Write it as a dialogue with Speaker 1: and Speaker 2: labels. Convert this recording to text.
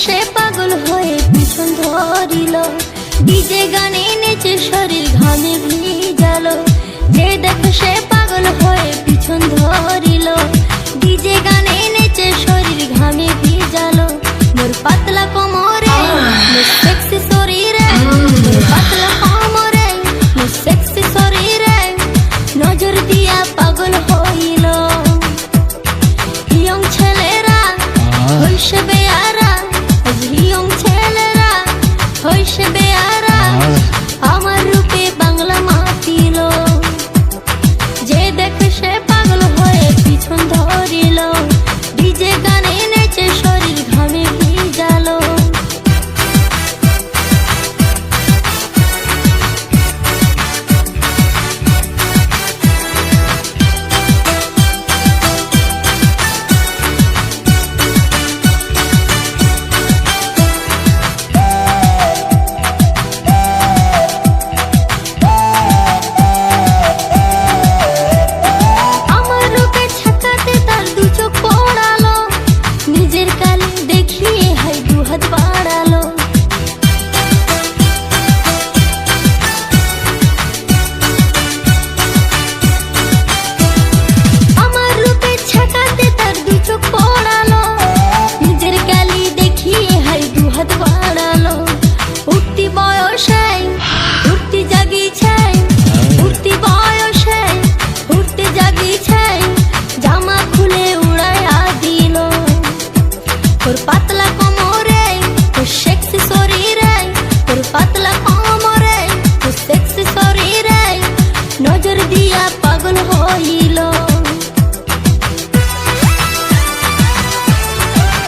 Speaker 1: সে পাগল হয়ে পিছন ধরিল, ডিজে গানে নেচে শরীর ঘামে ভিজালো। যে দেখে সে পাগল হয়ে পিছন ধরিল, ডিজে গানে নেচে শরীর ঘামে ভিজালো। মোর পাতলা কোমরে মোর সেক্সি শরীরে, মোর পাতলা কোমরে মোর সেক্সি শরীরে নজর দিয়া পাগল হইল। ইয়ং ছেলেরা হইছে বেয়ারা, ইয়ং ছেলেরা হইছে বেয়ারা, আমার রূপে বাংলা মাতিল। যে দেখে সে পাগল হয়ে পিছন ধরিল, ডিজে গানে নেচে শরীর ঘামে ভিজালো। por